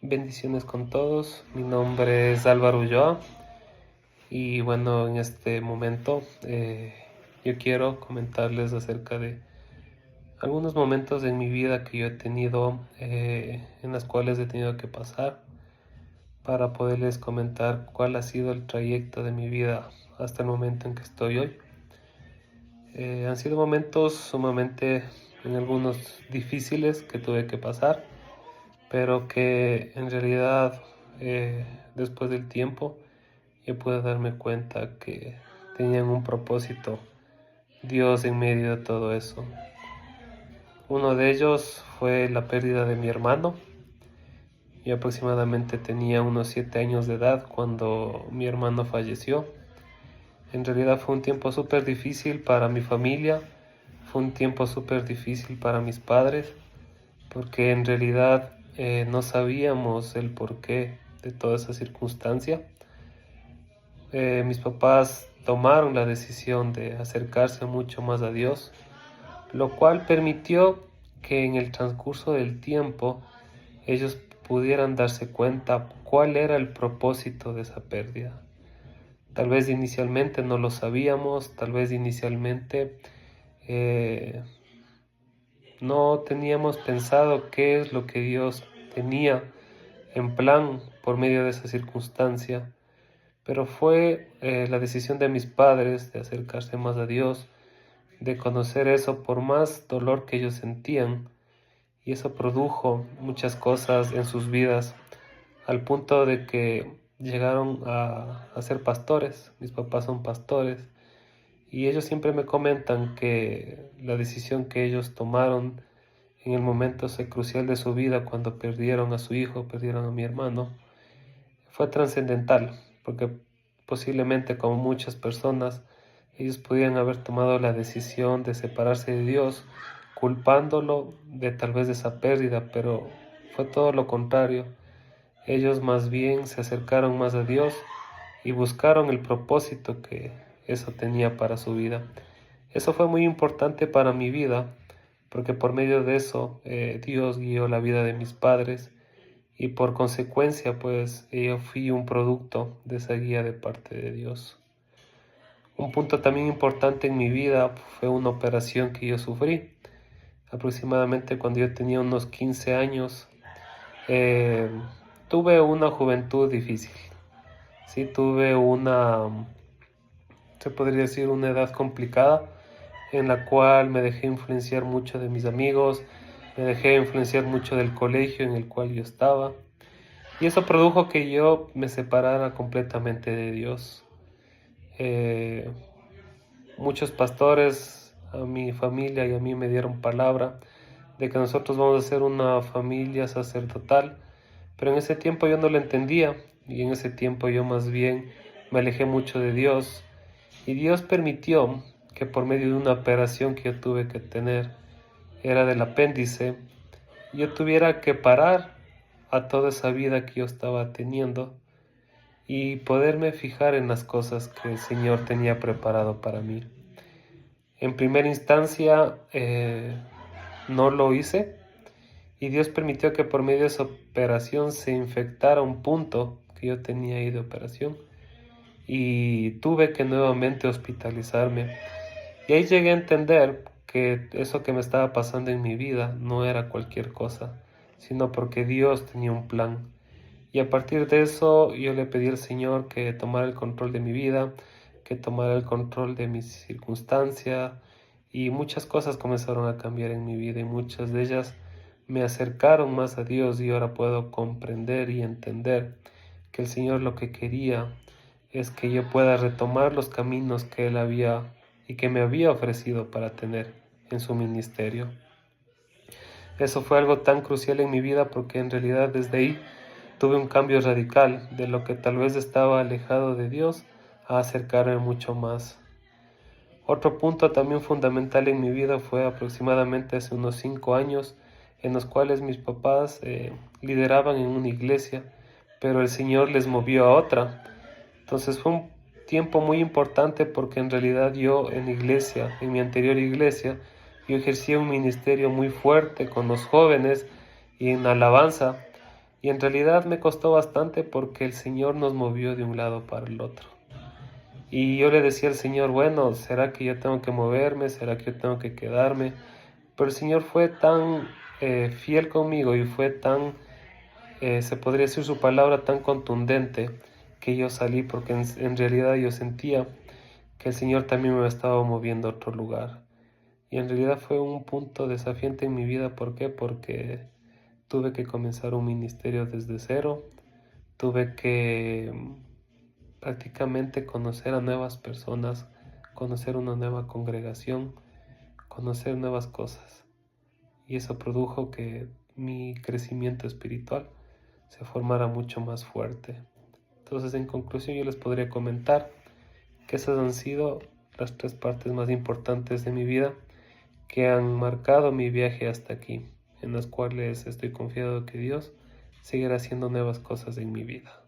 Bendiciones con todos. Mi nombre es Álvaro Ulloa y bueno, en este momento yo quiero comentarles acerca de algunos momentos en mi vida que yo he tenido, en las cuales he tenido que pasar para poderles comentar cuál ha sido el trayecto de mi vida hasta el momento en que estoy hoy. Han sido momentos sumamente, en algunos difíciles que tuve que pasar, pero que en realidad después del tiempo yo pude darme cuenta que tenían un propósito, Dios en medio de todo eso. Uno de ellos fue la pérdida de mi hermano. Yo aproximadamente tenía unos 7 años de edad cuando mi hermano falleció. En realidad fue un tiempo súper difícil para mi familia, fue un tiempo súper difícil para mis padres, porque en realidad no sabíamos el porqué de toda esa circunstancia. Mis papás tomaron la decisión de acercarse mucho más a Dios, lo cual permitió que en el transcurso del tiempo ellos pudieran darse cuenta cuál era el propósito de esa pérdida. Tal vez inicialmente no lo sabíamos, tal vez inicialmente no teníamos pensado qué es lo que Dios tenía en plan por medio de esa circunstancia, pero fue la decisión de mis padres de acercarse más a Dios, de conocer eso por más dolor que ellos sentían, y eso produjo muchas cosas en sus vidas, al punto de que llegaron a ser pastores. Mis papás son pastores y ellos siempre me comentan que la decisión que ellos tomaron en el momento crucial de su vida, cuando perdieron a su hijo, perdieron a mi hermano, fue trascendental, porque posiblemente, como muchas personas, ellos podían haber tomado la decisión de separarse de Dios, culpándolo de tal vez de esa pérdida, pero fue todo lo contrario. Ellos más bien se acercaron más a Dios y buscaron el propósito que eso tenía para su vida. Eso fue muy importante para mi vida, porque por medio de eso Dios guió la vida de mis padres y por consecuencia pues yo fui un producto de esa guía de parte de Dios. Un punto también importante en mi vida fue una operación que yo sufrí aproximadamente cuando yo tenía unos 15 años. Eh, Tuve una juventud difícil, sí, tuve se podría decir, una edad complicada en la cual me dejé influenciar mucho de mis amigos, me dejé influenciar mucho del colegio en el cual yo estaba. Y eso produjo que yo me separara completamente de Dios. Eh, Muchos pastores a mi familia y a mí me dieron palabra de que nosotros vamos a ser una familia sacerdotal, pero en ese tiempo yo no lo entendía y en ese tiempo yo más bien me alejé mucho de Dios, y Dios permitió que por medio de una operación que yo tuve que tener, era del apéndice, yo tuviera que parar a toda esa vida que yo estaba teniendo y poderme fijar en las cosas que el Señor tenía preparado para mí. En primera instancia no lo hice, y Dios permitió que por medio de esa operación se infectara un punto que yo tenía ahí de operación y tuve que nuevamente hospitalizarme. Y ahí llegué a entender que eso que me estaba pasando en mi vida no era cualquier cosa, sino porque Dios tenía un plan. Y a partir de eso yo le pedí al Señor que tomara el control de mi vida, que tomara el control de mis circunstancias, y muchas cosas comenzaron a cambiar en mi vida y muchas de ellas me acercaron más a Dios, y ahora puedo comprender y entender que el Señor lo que quería es que yo pueda retomar los caminos que Él había y que me había ofrecido para tener en su ministerio. Eso fue algo tan crucial en mi vida, porque en realidad desde ahí tuve un cambio radical de lo que tal vez estaba alejado de Dios a acercarme mucho más. Otro punto también fundamental en mi vida fue aproximadamente hace unos 5 años, en los cuales mis papás lideraban en una iglesia, pero el Señor les movió a otra. Entonces fue un tiempo muy importante, porque en realidad yo en iglesia, en mi anterior iglesia, yo ejercía un ministerio muy fuerte con los jóvenes y en alabanza. Y en realidad me costó bastante porque el Señor nos movió de un lado para el otro. Y yo le decía al Señor, bueno, ¿será que yo tengo que moverme? ¿Será que yo tengo que quedarme? Pero el Señor fue tan fiel conmigo y fue tan, se podría decir su palabra, tan contundente que yo salí porque en realidad yo sentía que el Señor también me estaba moviendo a otro lugar. Y en realidad fue un punto desafiante en mi vida. ¿Por qué? Porque tuve que comenzar un ministerio desde cero. Tuve que prácticamente conocer a nuevas personas, conocer una nueva congregación, conocer nuevas cosas. Y eso produjo que mi crecimiento espiritual se formara mucho más fuerte. Entonces, en conclusión, yo les podría comentar que esas han sido las 3 partes más importantes de mi vida que han marcado mi viaje hasta aquí, en las cuales estoy confiado que Dios seguirá haciendo nuevas cosas en mi vida.